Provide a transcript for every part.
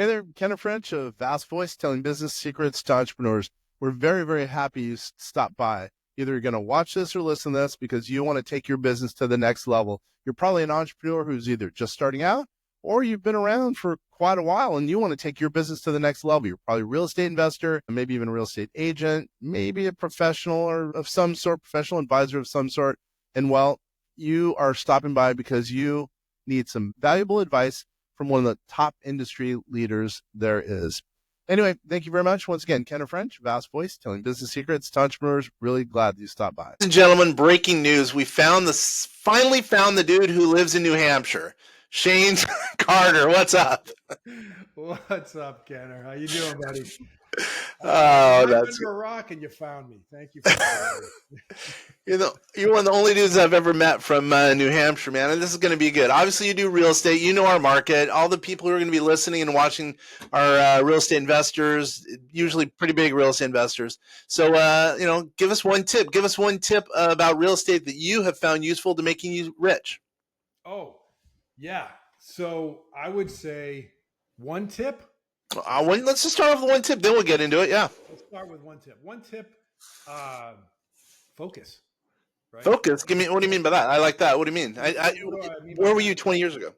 Hey there, Ken French of Vast Voice, telling business secrets to entrepreneurs. We're very, very happy you stopped by. Either you're going to watch this or listen to this because you want to take your business to the next level. You're probably an entrepreneur who's either just starting out or you've been around for quite a while and you want to take your business to the next level. You're probably a real estate investor, maybe even a real estate agent, maybe a professional or of some sort, professional advisor of some sort. And well, you are stopping by because you need some valuable advice from one of the top industry leaders there is. Anyway, thank you very much. Once again, Ken French, Vast Voice, telling business secrets to entrepreneurs. Really glad you stopped by. Ladies and gentlemen, breaking news. We finally found the dude who lives in New Hampshire. Shane Carter, what's up? What's up, Kenner? How you doing, buddy? Oh, You're that's under a rock and you found me. Thank you for that. you're one of the only dudes I've ever met from New Hampshire, man. And this is going to be good. Obviously, you do real estate. You know our market. All the people who are going to be listening and watching are real estate investors, usually pretty big real estate investors. So, give us one tip. Give us one tip about real estate that you have found useful to making you rich. Oh, yeah. So I would say one tip. Let's just start off with one tip, then we'll get into it. Yeah. Let's start with one tip. One tip, focus. Right? Focus. What do you mean by that? I like that. What do you mean? Where were you 20 years ago?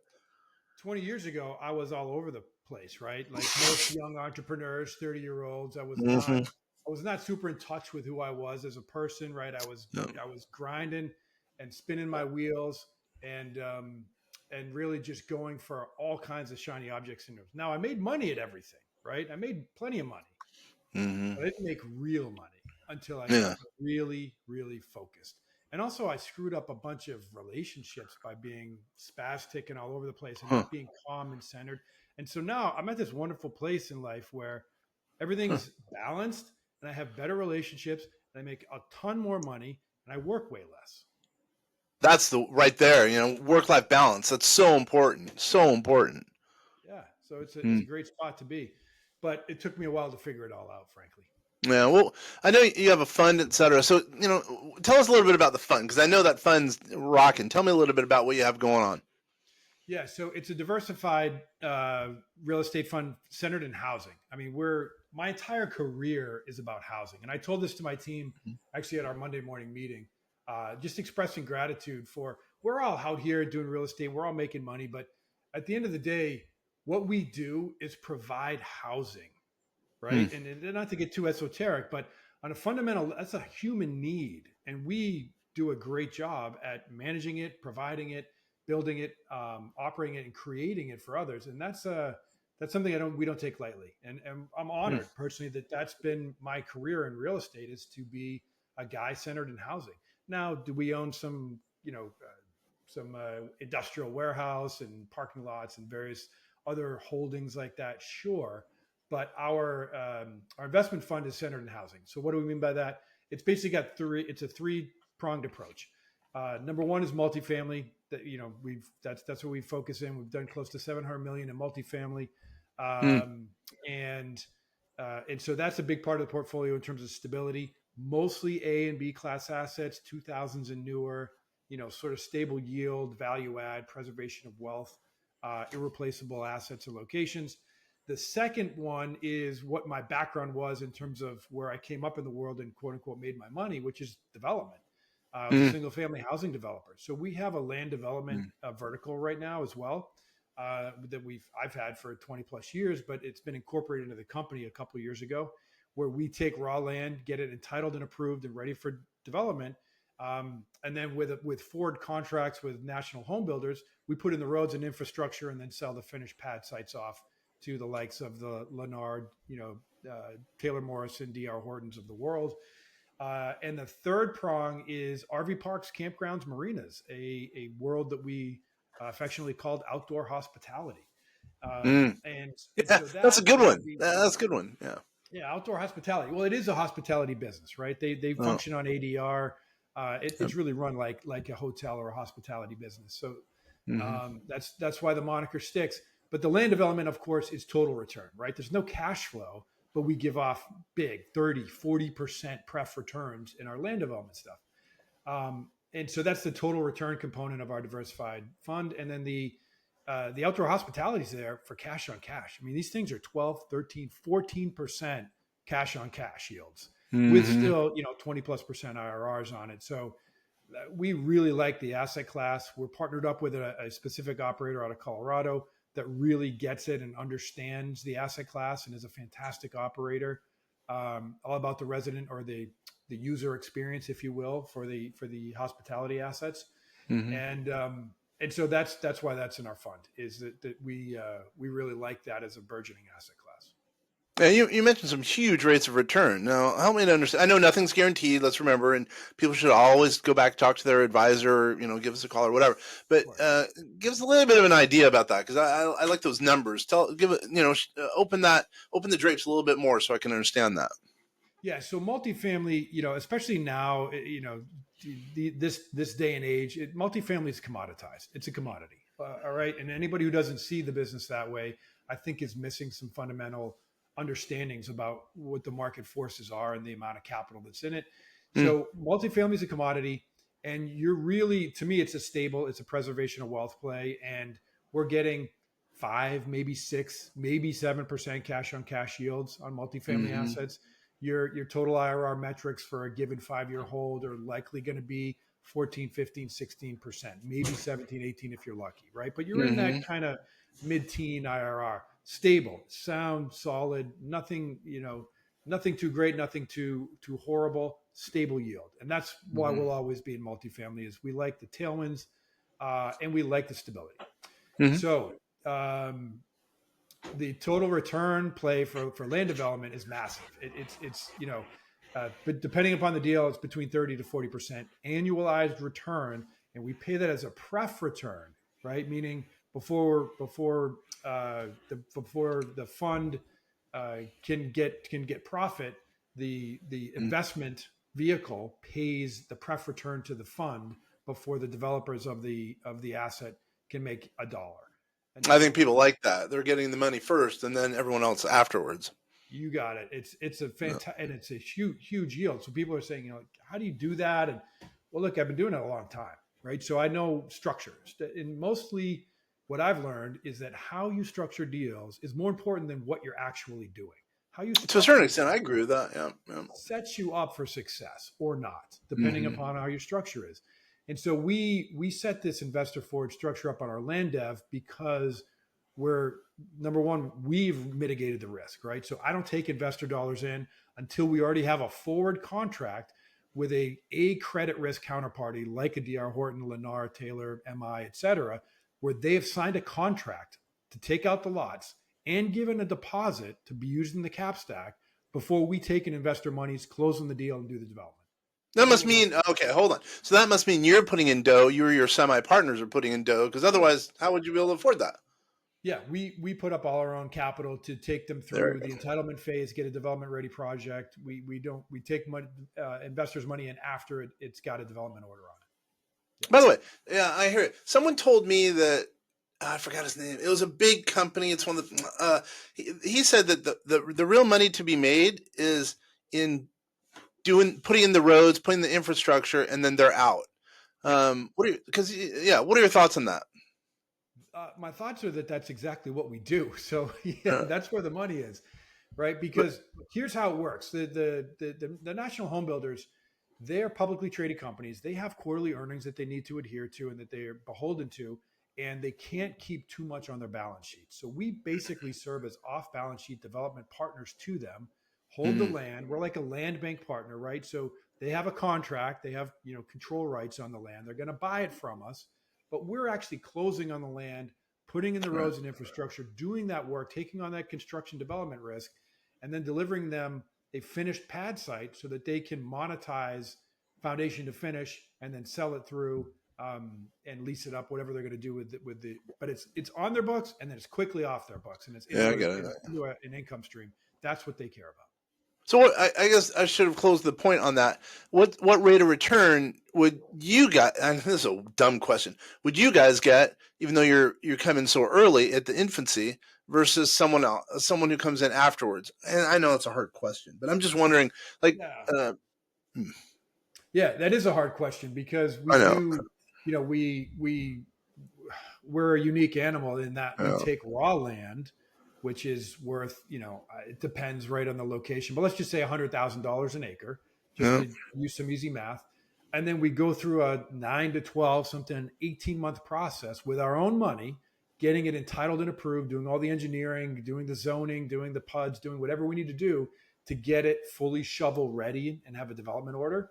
20 years ago, I was all over the place, right? Like most young entrepreneurs, 30-year-olds, I was not super in touch with who I was as a person, right? I was grinding and spinning my wheels and really just going for all kinds of shiny objects. Now I made money at everything, right? I made plenty of money, but I didn't make real money until I got really, really focused. And also I screwed up a bunch of relationships by being spastic and all over the place and not being calm and centered. And so now I'm at this wonderful place in life where everything's balanced and I have better relationships and I make a ton more money and I work way less. That's right there, work-life balance. That's so important. So important. Yeah. So it's a great spot to be, but it took me a while to figure it all out, frankly. Yeah. Well, I know you have a fund, et cetera. So, tell us a little bit about the fund because I know that fund's rocking. Tell me a little bit about what you have going on. Yeah. So it's a diversified real estate fund centered in housing. I mean, my entire career is about housing. And I told this to my team actually at our Monday morning meeting. Just expressing gratitude for we're all out here doing real estate. We're all making money. But at the end of the day, what we do is provide housing, right? And not to get too esoteric, but on a fundamental, that's a human need. And we do a great job at managing it, providing it, building it, operating it, and creating it for others. And that's something we don't take lightly. And I'm honored personally that that's been my career in real estate, is to be a guy centered in housing. Now, do we own some industrial warehouse and parking lots and various other holdings like that? Sure. But our investment fund is centered in housing. So what do we mean by that? It's basically it's a three-pronged approach. Number one is multifamily. That's what we focus in. We've done close to 700 million in multifamily. And so that's a big part of the portfolio in terms of stability. Mostly A and B class assets, 2000s and newer, sort of stable yield, value add, preservation of wealth, irreplaceable assets or locations. The second one is what my background was in terms of where I came up in the world and quote unquote made my money, which is development. I was a single family housing developer. So we have a land development vertical right now as well that I've had for 20 plus years, but it's been incorporated into the company a couple of years ago, where we take raw land, get it entitled and approved and ready for development. And then with forward contracts with national home builders, we put in the roads and infrastructure and then sell the finished pad sites off to the likes of the Leonard, Taylor Morrison, D.R. Hortons of the world. And the third prong is RV parks, campgrounds, marinas, a world that we affectionately called outdoor hospitality. So that's a good one. That's a good one. Yeah. Yeah, outdoor hospitality. Well, it is a hospitality business, right? They function on ADR. It's really run like a hotel or a hospitality business. So that's why the moniker sticks. But the land development, of course, is total return, right? There's no cash flow, but we give off big 30, 40% pref returns in our land development stuff. And so that's the total return component of our diversified fund. And then the the outdoor hospitality is there for cash on cash. I mean, these things are 12, 13, 14% cash on cash yields with Mm-hmm. still, 20+% IRRs on it. So we really like the asset class. We're partnered up with a specific operator out of Colorado that really gets it and understands the asset class and is a fantastic operator. All about the resident or the user experience, if you will, for the hospitality assets. Mm-hmm. And so that's why that's in our fund, is that we really like that as a burgeoning asset class. Yeah, you mentioned some huge rates of return. Now, help me to understand. I know nothing's guaranteed. Let's remember, and people should always go back, talk to their advisor. Give us a call or whatever. But give us a little bit of an idea about that, because I like those numbers. Open the drapes a little bit more so I can understand that. Yeah. So multifamily, especially now, this day and age, multifamily is commoditized. It's a commodity. All right. And anybody who doesn't see the business that way, I think is missing some fundamental understandings about what the market forces are and the amount of capital that's in it. So multifamily is a commodity, and you're really, to me, it's a preservation of wealth play. And we're getting 5, maybe 6, maybe 7% cash on cash yields on multifamily assets. Your total IRR metrics for a given 5-year hold are likely going to be 14, 15, 16%, maybe 17, 18 if you're lucky, right? But you're in that kind of mid-teen IRR, stable, sound, solid, nothing, nothing too great, nothing too horrible, stable yield. And that's why we'll always be in multifamily, is we like the tailwinds and we like the stability. So the total return play for land development is massive. It's but depending upon the deal, it's between 30 to 40% annualized return, and we pay that as a pref return, right? Meaning before the fund can get profit, the investment vehicle pays the pref return to the fund before the developers of the asset can make a dollar. I think people like that. They're getting the money first, and then everyone else afterwards. You got it. It's a fantastic, and it's a huge yield. So people are saying, how do you do that? And well, look, I've been doing it a long time, right? So I know structures, and mostly what I've learned is that how you structure deals is more important than what you're actually doing. How you to a certain extent, I agree with that. Yeah. Sets you up for success or not, depending upon how your structure is. And so we set this investor forward structure up on our land dev because we're, number one, we've mitigated the risk, right? So I don't take investor dollars in until we already have a forward contract with a credit risk counterparty like a DR Horton, Lennar, Taylor, MI, et cetera, where they have signed a contract to take out the lots and given a deposit to be used in the cap stack before we take in investor monies, close on the deal, and do the development. That must mean, okay, hold on. So that must mean you're putting in dough, you or your semi-partners are putting in dough, because otherwise, how would you be able to afford that? Yeah, we put up all our own capital to take them through the entitlement phase, get a development-ready project. We take money, investors' money in after it's got a development order on it. Yeah. By the way, yeah, I hear it. Someone told me that, I forgot his name. It was a big company. It's one of the, he said that the real money to be made is in putting in the roads, putting the infrastructure, and then they're out. What are your thoughts on that? My thoughts are that that's exactly what we do. So that's where the money is, right? Because here's how it works. The national home builders, they're publicly traded companies. They have quarterly earnings that they need to adhere to and that they're beholden to, and they can't keep too much on their balance sheet. So we basically serve as off balance sheet development partners to them, hold the land. We're like a land bank partner, right? So they have a contract, they have, control rights on the land. They're going to buy it from us, but we're actually closing on the land, putting in the roads and infrastructure, doing that work, taking on that construction development risk, and then delivering them a finished pad site so that they can monetize foundation to finish and then sell it through and lease it up, whatever they're going to do with the. But it's on their books and then it's quickly off their books and it's into an income stream. That's what they care about. So I guess I should have closed the point on that. What rate of return would you guys? And this is a dumb question. Would you guys get, even though you're coming so early at the infancy, versus someone else, someone who comes in afterwards? And I know it's a hard question, but I'm just wondering, like, yeah, that is a hard question because we do. we're a unique animal in that we Yeah. take raw land, which is worth, it depends right on the location, but let's just say $100,000 an acre, just Yeah. to use some easy math. And then we go through a 9 to 12, something 18-month process with our own money, getting it entitled and approved, doing all the engineering, doing the zoning, doing the PUDs, doing whatever we need to do to get it fully shovel ready and have a development order.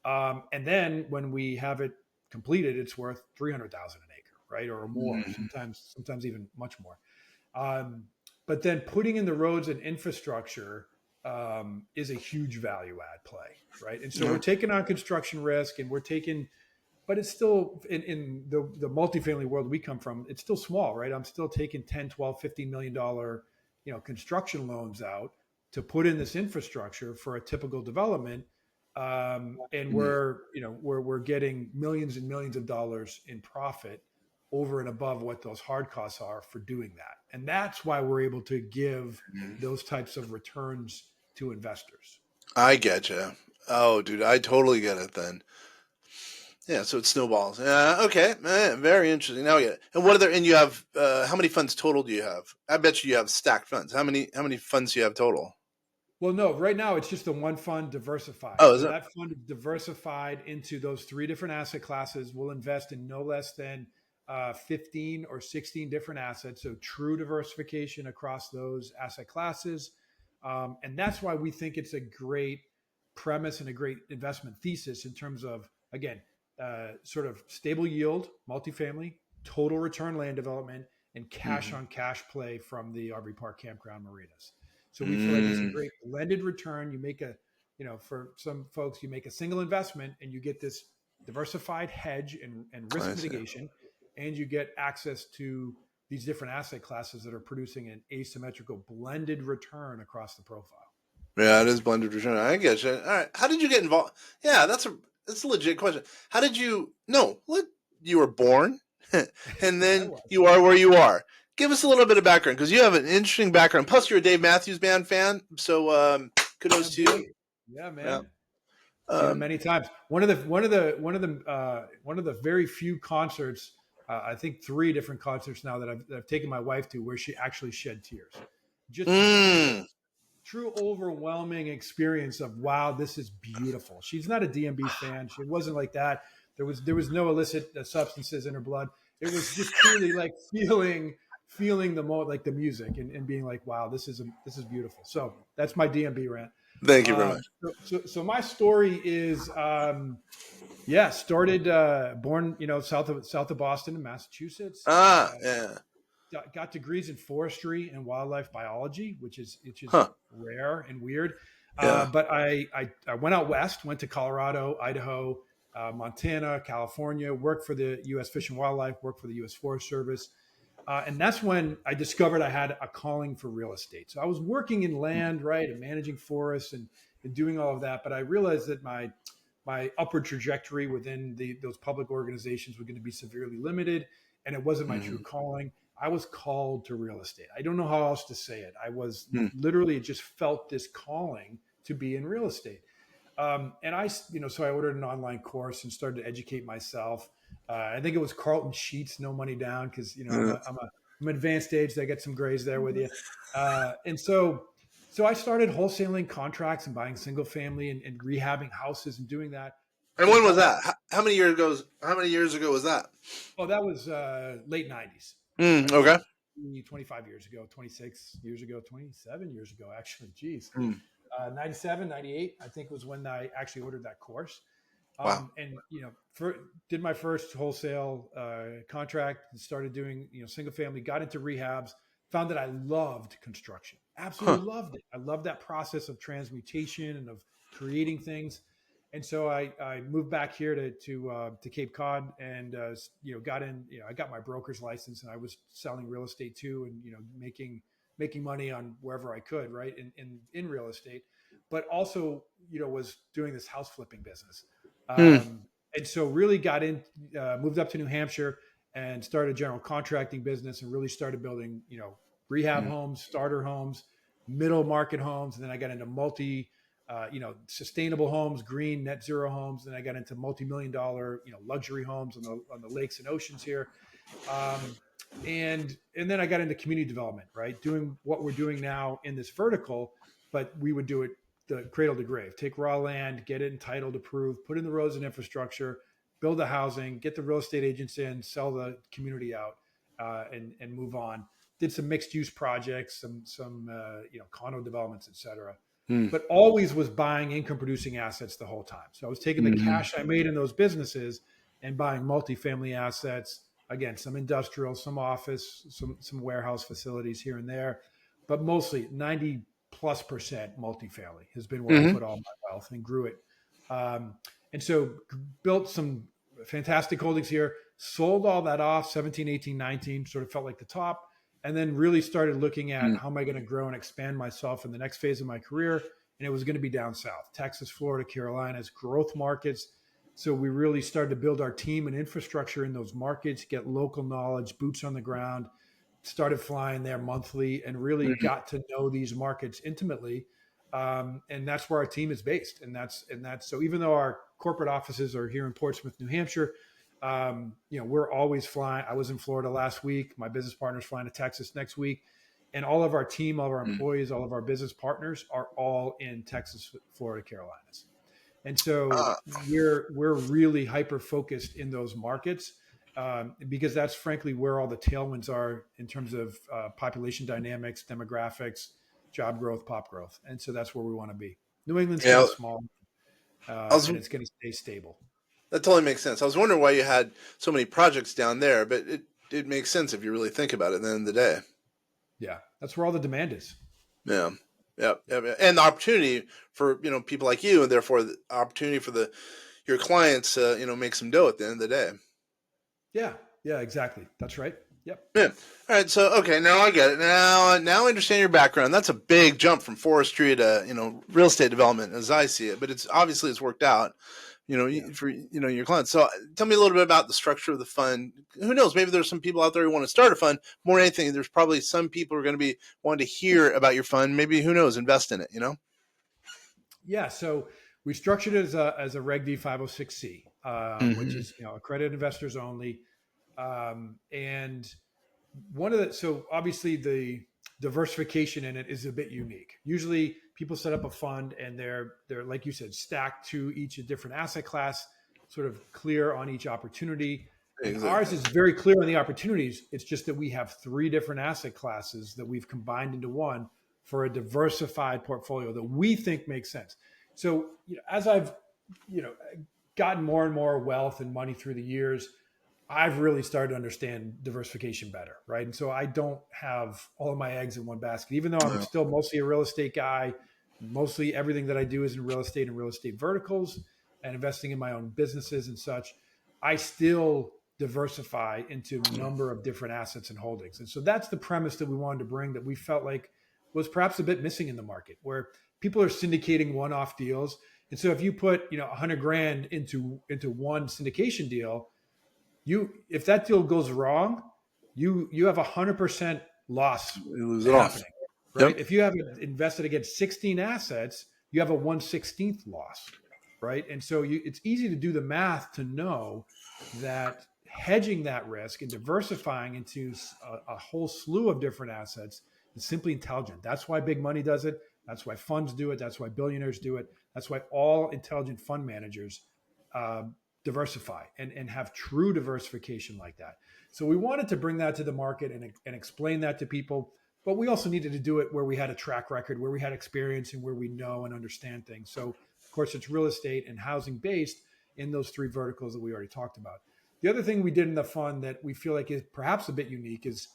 And then when we have it completed, it's worth 300,000 an acre, right? Or more, sometimes even much more. But then putting in the roads and infrastructure is a huge value add play, right? And so we're taking on construction risk, and but it's still in the multifamily world we come from, it's still small, right? I'm still taking 10, 12, $15 million, construction loans out to put in this infrastructure for a typical development. And we're getting millions and millions of dollars in profit over and above what those hard costs are for doing that. And that's why we're able to give those types of returns to investors. I get you. Oh, dude, I totally get it then. Yeah, so it snowballs. Okay, very interesting. Now I get it. And what other? And you have how many funds total do you have? I bet you have stacked funds. How many funds do you have total? Well, no, right now it's just the one fund, Diversified. Oh, is So it? that fund is diversified into those 3 different asset classes. We'll invest in no less than 15 or 16 different assets. So true diversification across those asset classes. And that's why we think it's a great premise and a great investment thesis in terms of, again, sort of stable yield, multifamily, total return land development, and cash on cash play from the RV park campground marinas. So we feel like it's a great blended return. You make for some folks, you make a single investment and you get this diversified hedge and risk mitigation, and you get access to these different asset classes that are producing an asymmetrical blended return across the profile. Yeah, it is blended return. I get you. All right. How did you get involved? Yeah, that's a legit question. How did you? No, look, you were born, and then you are where you are. Give us a little bit of background, because you have an interesting background. Plus, you're a Dave Matthews Band fan, so kudos to you. Yeah, man. Seen him many times. One of the very few concerts. I think 3 different concerts now that I've taken my wife to, where she actually shed tears. Just true overwhelming experience of, wow, this is beautiful. She's not a DMB fan. She wasn't like that. There was no illicit substances in her blood. It was just truly like feeling the music and being like, wow, this is beautiful. So that's my DMB rant. Thank you very much. So my story is, started born, south of Boston in Massachusetts. Got degrees in forestry and wildlife biology, which is rare and weird. But I went out west, went to Colorado, Idaho, Montana, California, worked for the U.S. Fish and Wildlife, worked for the U.S. Forest Service. And that's when I discovered I had a calling for real estate. So I was working in land, right, and managing forests and doing all of that. But I realized that my upward trajectory within those public organizations was going to be severely limited, and it wasn't my true calling. I was called to real estate. I don't know how else to say it. I was literally just felt this calling to be in real estate. And I, so I ordered an online course and started to educate myself. I think it was Carlton Sheets, No Money Down, because I'm advanced age. I get some grays there with you. And so I started wholesaling contracts and buying single family and rehabbing houses and doing that. And when was that? How many years ago? How many years ago was that? Oh, that was late 90s. Okay. 25 years ago, 26 years ago, 27 years ago, actually. Geez. 97, 98, I think was when I actually ordered that course. Wow. And, did my first wholesale contract and started doing, single family, got into rehabs, found that I loved construction. Absolutely loved it. I loved that process of transmutation and of creating things. And so I moved back here to Cape Cod and, got in, I got my broker's license and I was selling real estate too. And, making money on wherever I could, right. In real estate, but also, was doing this house flipping business. And so really got in, moved up to New Hampshire and started a general contracting business and really started building, rehab homes, starter homes, middle market homes. And then I got into sustainable homes, green net zero homes. Then I got into multi-million-dollar, luxury homes on the lakes and oceans here. Um, and then I got into community development, right? Doing what we're doing now in this vertical, but we would do it the cradle to grave. Take raw land, get it entitled, approved, put in the roads and infrastructure, build the housing, get the real estate agents in, sell the community out, and move on. Did some mixed use projects, some condo developments, et cetera. Hmm. But always was buying income producing assets the whole time. So I was taking the Mhm. cash I made in those businesses and buying multifamily assets. Again, some industrial, some office, some warehouse facilities here and there, but mostly 90+% multifamily has been where I Mhm. put all my wealth and grew it. Um, and so built some fantastic holdings here, sold all that off 17, 18, 19, sort of felt like the top, and then really started looking at Mm. how am I going to grow and expand myself in the next phase of my career. And it was going to be down south, Texas, Florida, Carolinas, growth markets. So we really started to build our team and infrastructure in those markets, get local knowledge, boots on the ground, started flying there monthly, and really Mhm. got to know these markets intimately. And that's where our team is based. And that's so even though our corporate offices are here in Portsmouth, New Hampshire, we're always flying. I was in Florida last week. My business partner's flying to Texas next week. And all of our team, all of our Mm. employees, all of our business partners are all in Texas, Florida, Carolinas. And so Uh, we're really hyper focused in those markets, because that's frankly where all the tailwinds are in terms of population dynamics, demographics, job growth, pop growth. And so that's where we want to be. New England's kind yeah, of small, I was, and it's going to stay stable. that totally makes sense. I was wondering why you had so many projects down there, but it makes sense if you really think about it at the end of the day. Yeah, that's where all the demand is. Yeah. Yeah, yeah, yeah. And the opportunity for people like you, and therefore the opportunity for your clients, make some dough at the end of the day. Yeah, yeah, exactly. That's right. Yep. Yeah. All right. So okay, now I get it. Now I understand your background. That's a big jump from forestry to real estate development, as I see it. But it's worked out. Yeah. For your clients. So tell me a little bit about the structure of the fund. Who knows? Maybe there's some people out there who want to start a fund. More than anything, there's probably some people who are going to be wanting to hear about your fund. Maybe who knows? Invest in it. Yeah. So we structured it as a Reg D 506C, which Mm-hmm. is accredited investors only. And one of the so obviously the diversification in it is a bit unique. Usually people set up a fund and they're like you said stacked to each a different asset class, sort of clear on each opportunity. And ours Exactly. is very clear on the opportunities. It's just that we have three different asset classes that we've combined into one for a diversified portfolio that we think makes sense. So as I've you know gotten more and more wealth and money through the years, I've really started to understand diversification better, right? And so I don't have all of my eggs in one basket, even though I'm Yeah. still mostly a real estate guy. Mostly everything that I do is in real estate and real estate verticals and investing in my own businesses and such. I still diversify into a number of different assets and holdings. And so that's the premise that we wanted to bring that we felt like was perhaps a bit missing in the market where people are syndicating one-off deals. And so if you put, 100 grand into one syndication deal, if that deal goes wrong, you have 100% loss You lose it all. happening, Yep. right? If you have invested against 16 assets, you have a 1/16th loss, right? And so it's easy to do the math to know that hedging that risk and diversifying into a whole slew of different assets is simply intelligent. That's why big money does it. That's why funds do it. That's why billionaires do it. That's why all intelligent fund managers uh, diversify and have true diversification like that. So we wanted to bring that to the market and explain that to people, but we also needed to do it where we had a track record, where we had experience, and where we know and understand things. So of course it's real estate and housing based in those three verticals that we already talked about. The other thing we did in the fund that we feel like is perhaps a bit unique is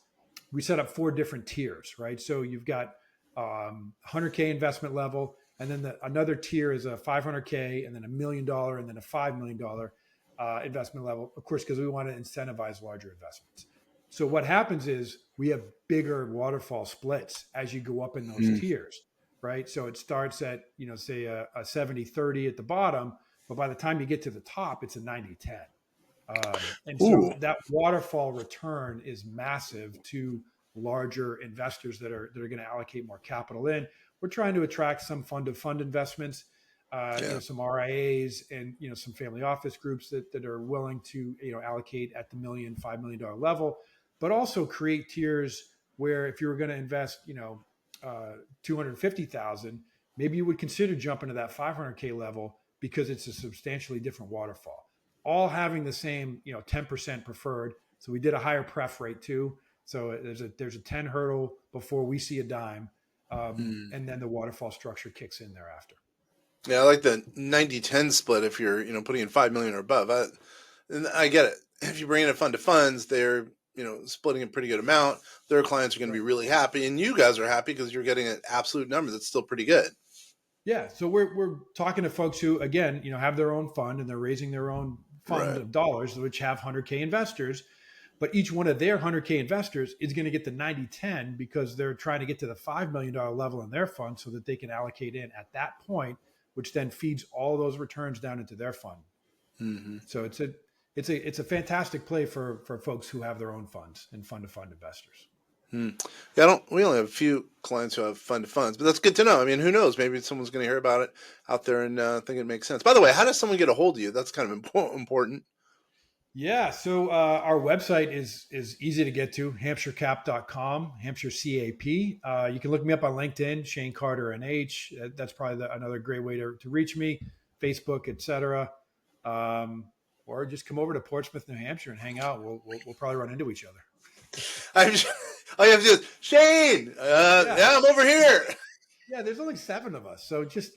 we set up four different tiers, right? So you've got 100K investment level, and then another tier is a 500K, and then $1 million, and then a $5 million investment level, of course, because we want to incentivize larger investments. So what happens is we have bigger waterfall splits as you go up in those Mm. tiers, right? So it starts at, say a 70-30 at the bottom, but by the time you get to the top, it's a 90-10. And Ooh. so that waterfall return is massive to larger investors that are going to allocate more capital in. We're trying to attract some fund of fund investments, some RIAs and, some family office groups that are willing to, allocate at the $5 million level, but also create tiers where if you were going to invest, 250,000, maybe you would consider jumping to that 500K level because it's a substantially different waterfall, all having the same, 10% preferred. So we did a higher pref rate too. So there's a 10 hurdle before we see a dime. And then the waterfall structure kicks in thereafter. Yeah, I like the 90-10 split if you're, putting in 5 million or above. I get it. If you bring in a fund to funds, they're, splitting a pretty good amount. Their clients are going to be really happy, and you guys are happy because you're getting an absolute number that's still pretty good. Yeah. So we're talking to folks who, again, have their own fund and they're raising their own fund of dollars, which have 100K investors. But each one of their 100K investors is going to get the 90-10 because they're trying to get to the $5 million level in their fund so that they can allocate in at that point, which then feeds all those returns down into their fund. Mm-hmm. So it's a fantastic play for folks who have their own funds and fund-to-fund investors. Yeah, we only have a few clients who have fund to funds, but that's good to know. I mean, who knows? Maybe someone's going to hear about it out there and think it makes sense. By the way, how does someone get a hold of you? That's kind of important. Yeah. So our website is easy to get to, hampshirecap.com, Hampshire CAP. You can look me up on LinkedIn, Shane Carter NH. That's probably another great way to reach me, Facebook, etc. Or just come over to Portsmouth, New Hampshire and hang out. We'll probably run into each other. All you have to do is, Shane, yeah, I'm over here. Yeah, there's only 7 of us. So just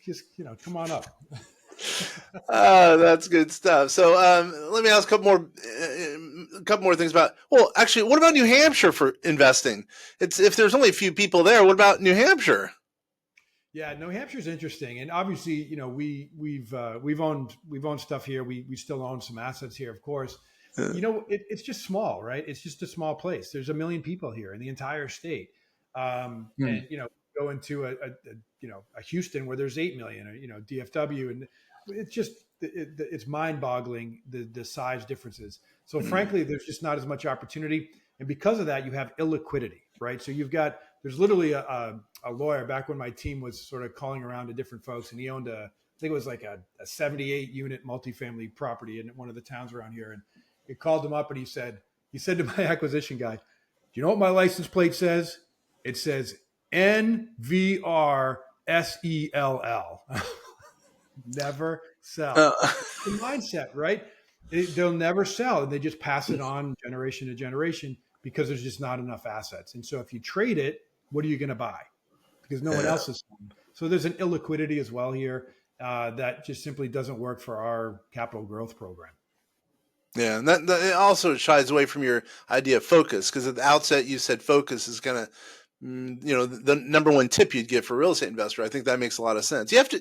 come on up. That's good stuff. So let me ask a couple more things about. Well, actually, what about New Hampshire for investing? If there's only a few people there, what about New Hampshire? Yeah, New Hampshire's interesting, and obviously, we've owned stuff here. We still own some assets here, of course. It's just small, right? It's just a small place. There's 1 million people here in the entire state, and go into a Houston where there's 8 million, or DFW, and it's mind-boggling the size differences. So frankly, there's just not as much opportunity, and because of that, you have illiquidity, right? So there's literally a lawyer back when my team was sort of calling around to different folks, and he owned I think it was like a 78 unit multifamily property in one of the towns around here, and he called him up and he said to my acquisition guy, "Do you know what my license plate says? It says NVRSELL." Never sell. The mindset, right? They'll never sell, and they just pass it on generation to generation because there's just not enough assets. And so if you trade it, what are you going to buy? Because no one else is selling. So there's an illiquidity as well here that just simply doesn't work for our capital growth program. Yeah, and that it also shies away from your idea of focus, because at the outset you said focus is going to, the number one tip you'd give for a real estate investor. I think that makes a lot of sense. You have to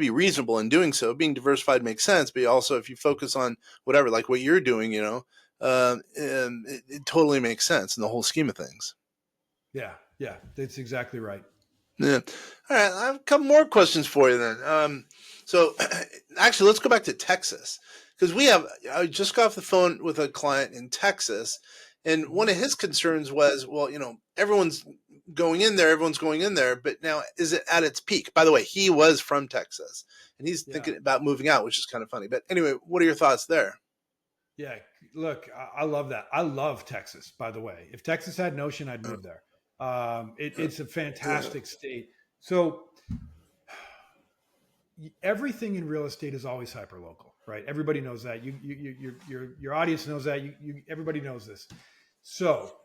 be reasonable in doing so. Being diversified makes sense, but also if you focus on whatever, like what you're doing, it totally makes sense in the whole scheme of things. Yeah, that's exactly right. Yeah. All right, I have a couple more questions for you then. So actually, let's go back to Texas. Because I just got off the phone with a client in Texas, and one of his concerns was, well, everyone's going in there, but now is it at its peak? By the way, he was from Texas, and he's thinking about moving out, which is kind of funny. But anyway, what are your thoughts there? Yeah, look, I love that. I love Texas, by the way. If Texas had an ocean, I'd move there. It's a fantastic state. So everything in real estate is always hyperlocal. Right. Everybody knows that. Your audience knows that. Everybody knows this. So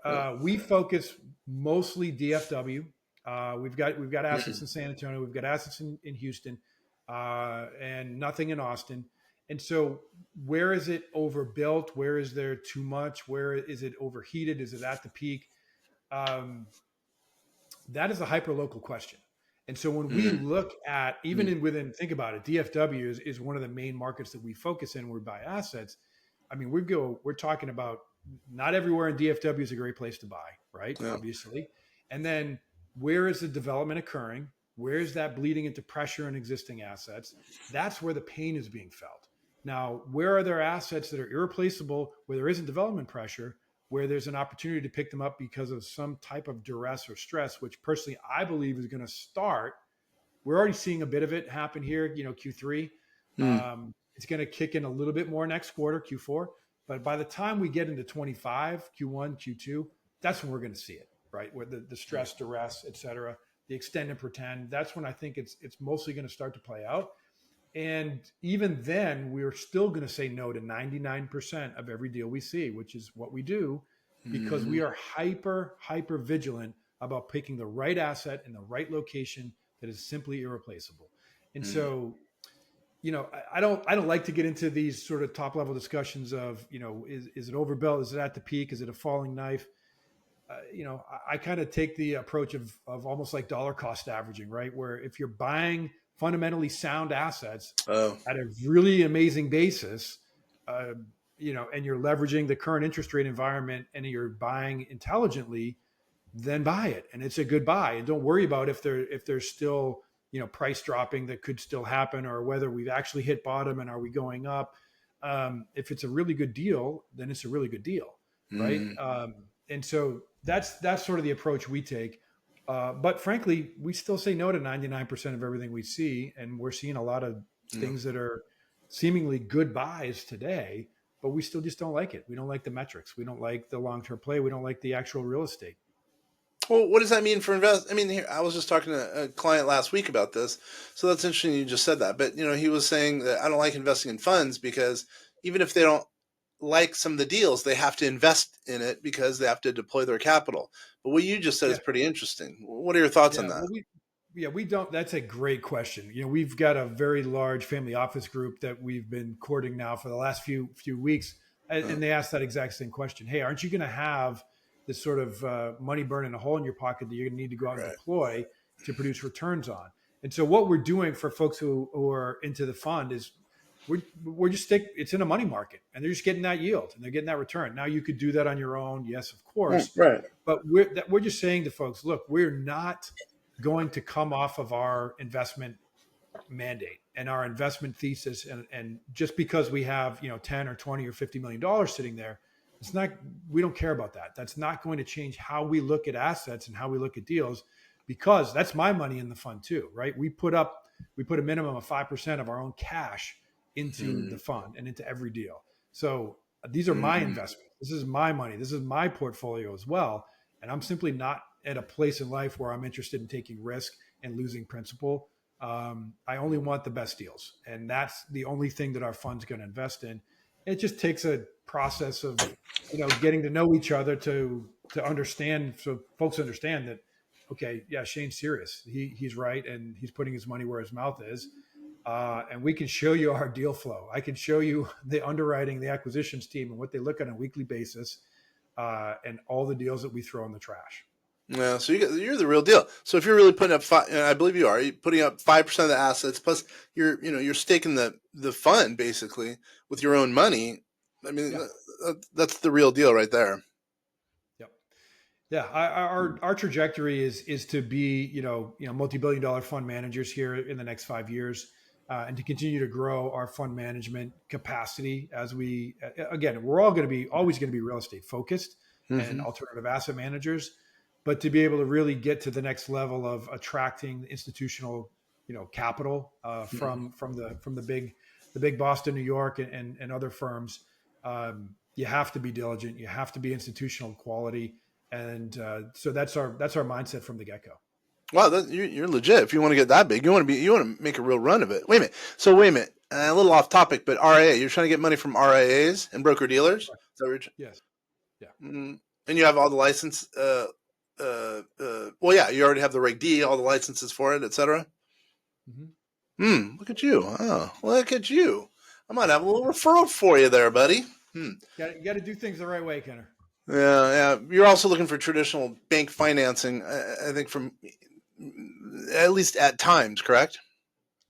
we focus mostly DFW. We've got assets in San Antonio. We've got assets in Houston, and nothing in Austin. And so, where is it overbuilt? Where is there too much? Where is it overheated? Is it at the peak? That is a hyperlocal question. And so when we look at, within, think about it, DFW is one of the main markets that we focus in where we buy assets. I mean, we're talking about not everywhere in DFW is a great place to buy, right? Yeah. Obviously. And then where is the development occurring? Where is that bleeding into pressure in existing assets? That's where the pain is being felt. Now, where are there assets that are irreplaceable, where there isn't development pressure, where there's an opportunity to pick them up because of some type of duress or stress, which personally I believe is going to start we're already seeing a bit of it happen here, Q3. It's going to kick in a little bit more next quarter, Q4. But by the time we get into 25, Q1, Q2, that's when we're going to see it, right? Where the stress, duress, et cetera, the extend and pretend, that's when I think it's mostly going to start to play out. And even then, we're still going to say no to 99% of every deal we see, which is what we do, because we are hyper vigilant about picking the right asset in the right location that is simply irreplaceable. And so, I don't like to get into these sort of top level discussions of, is it overbuilt? Is it at the peak? Is it a falling knife? I kind of take the approach of almost like dollar cost averaging, right? Where if you're buying fundamentally sound assets at a really amazing basis, and you're leveraging the current interest rate environment and you're buying intelligently, then buy it. And it's a good buy. And don't worry about if there's still, price dropping that could still happen, or whether we've actually hit bottom and are we going up. If it's a really good deal, then it's a really good deal. Right. And so that's sort of the approach we take. But frankly, we still say no to 99% of everything we see. And we're seeing a lot of things that are seemingly good buys today, but we still just don't like it. We don't like the metrics. We don't like the long-term play. We don't like the actual real estate. Well, what does that mean for invest? I mean, here, I was just talking to a client last week about this. So that's interesting you just said that. But, he was saying that I don't like investing in funds because even if they don't like some of the deals, they have to invest in it because they have to deploy their capital. But what you just said is pretty interesting. What are your thoughts on that? Well, we don't. That's a great question. We've got a very large family office group that we've been courting now for the last few weeks. And they asked that exact same question. Hey, aren't you going to have this sort of money burning a hole in your pocket that you're going to need to go out and deploy to produce returns on? And so what we're doing for folks who are into the fund is we're just it's in a money market, and they're just getting that yield and they're getting that return. Now you could do that on your own. Yes, of course. Right. But we're just saying to folks, look, we're not going to come off of our investment mandate and our investment thesis. And just because we have, 10 or 20 or $50 million sitting there, we don't care about that. That's not going to change how we look at assets and how we look at deals, because that's my money in the fund too, right? We put a minimum of 5% of our own cash into the fund and into every deal. So these are my investments. This is my money. This is my portfolio as well. And I'm simply not at a place in life where I'm interested in taking risk and losing principal. I only want the best deals. And that's the only thing that our fund's going to invest in. It just takes a process of, getting to know each other to understand. So folks understand that, okay, yeah, Shane's serious. He's right. And he's putting his money where his mouth is. And we can show you our deal flow. I can show you the underwriting, the acquisitions team, and what they look at on a weekly basis, and all the deals that we throw in the trash. Yeah, so you're the real deal. So if you're really putting up and I believe you are, you're putting up 5% of the assets, plus you're staking the fund basically with your own money. I mean, that's the real deal right there. Yep. Yeah, our trajectory is to be multi-billion-dollar fund managers here in the next 5 years, and to continue to grow our fund management capacity as we're always going to be real estate focused and alternative asset managers, but to be able to really get to the next level of attracting institutional capital from the big Boston, New York, and other firms. You have to be diligent. You have to be institutional quality. And so that's our mindset from the get-go. Wow, you're legit. If you want to get that big, you want to make a real run of it. Wait a minute. A little off topic, but RIA. You're trying to get money from RIAs and broker dealers. Right. Is that what yes. Yeah. And you have all the license. Well, yeah, you already have the Reg D, all the licenses for it, etc. Look at you. Oh, look at you. I might have a little referral for you there, buddy. You got to do things the right way, Kenner. Yeah. You're also looking for traditional bank financing, I think, from at least at times, correct?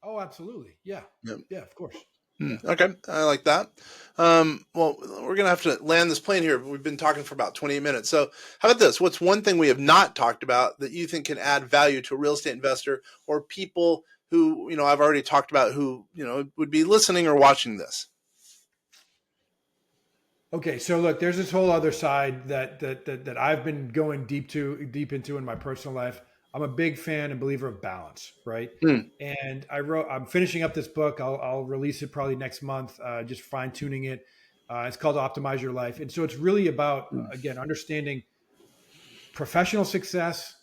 Oh, absolutely. Yeah. Yeah, of course. Okay, I like that. Well, we're going to have to land this plane here. We've been talking for about 28 minutes. So how about this? What's one thing we have not talked about that you think can add value to a real estate investor or people who, I've already talked about who, would be listening or watching this? Okay, so look, there's this whole other side that I've been going deep into in my personal life. I'm a big fan and believer of balance, right? Hmm. And I'm finishing up this book. I'll release it probably next month, just fine tuning it. It's called Optimize Your Life. And so it's really about, again, understanding professional success,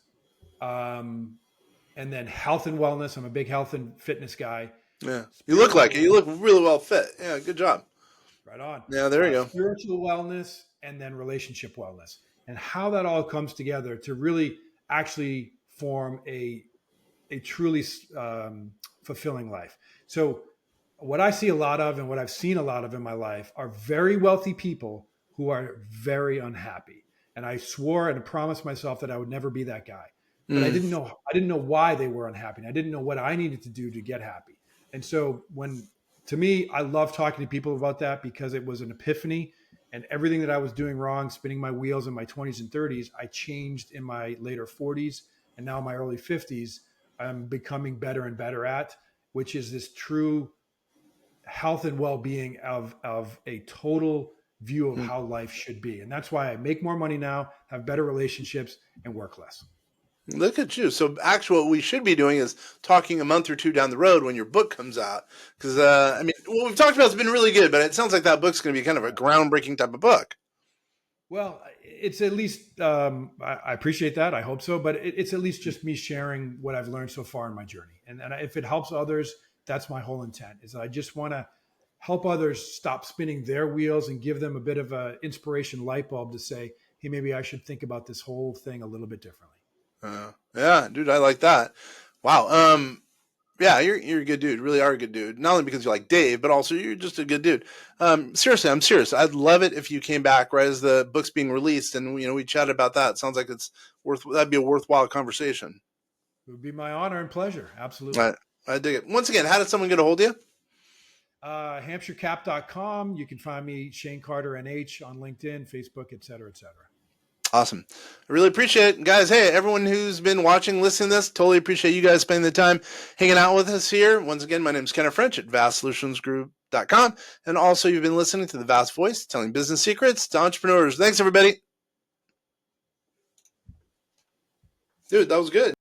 um, and then health and wellness. I'm a big health and fitness guy. Yeah. You look like it. Spiritual, You look really well fit. Yeah. Good job. right on. Yeah. There you go. Spiritual wellness and then relationship wellness, and how that all comes together to really actually form a truly fulfilling life. So, what I see a lot of and what I've seen a lot of in my life are very wealthy people who are very unhappy. And I swore and promised myself that I would never be that guy. But Mm. I didn't know why they were unhappy. And I didn't know what I needed to do to get happy. And so to me, I love talking to people about that because it was an epiphany, and everything that I was doing wrong, spinning my wheels in my 20s and 30s, I changed in my later 40s, and now in my early 50s, I'm becoming better and better at, which is this true health and well-being of a total view of how life should be. And that's why I make more money now, have better relationships, and work less. Look at you. So actually what we should be doing is talking a month or two down the road when your book comes out. Because, I mean, what we've talked about has been really good, but it sounds like that book's going to be kind of a groundbreaking type of book. Well, it's at least, I appreciate that. I hope so. But it's at least just me sharing what I've learned so far in my journey. And if it helps others, that's my whole intent, is that I just want to help others stop spinning their wheels and give them a bit of an inspiration light bulb to say, hey, maybe I should think about this whole thing a little bit differently. Yeah, dude, I like that. Wow. Yeah, you're a good dude. Really are a good dude. Not only because you like Dave, but also you're just a good dude. Seriously, I'm serious. I'd love it if you came back right as the book's being released, and we chatted about that. It sounds like that'd be a worthwhile conversation. It would be my honor and pleasure. Absolutely. I dig it. Once again, how did someone get a hold of you? HampshireCap.com. You can find me, Shane Carter NH, on LinkedIn, Facebook, et cetera, et cetera. Awesome. I really appreciate it. Guys, hey, everyone who's been watching, listening to this, totally appreciate you guys spending the time hanging out with us here. Once again, my name is Kenneth French at vastsolutionsgroup.com. And also, you've been listening to The Vast Voice, telling business secrets to entrepreneurs. Thanks, everybody. Dude, that was good.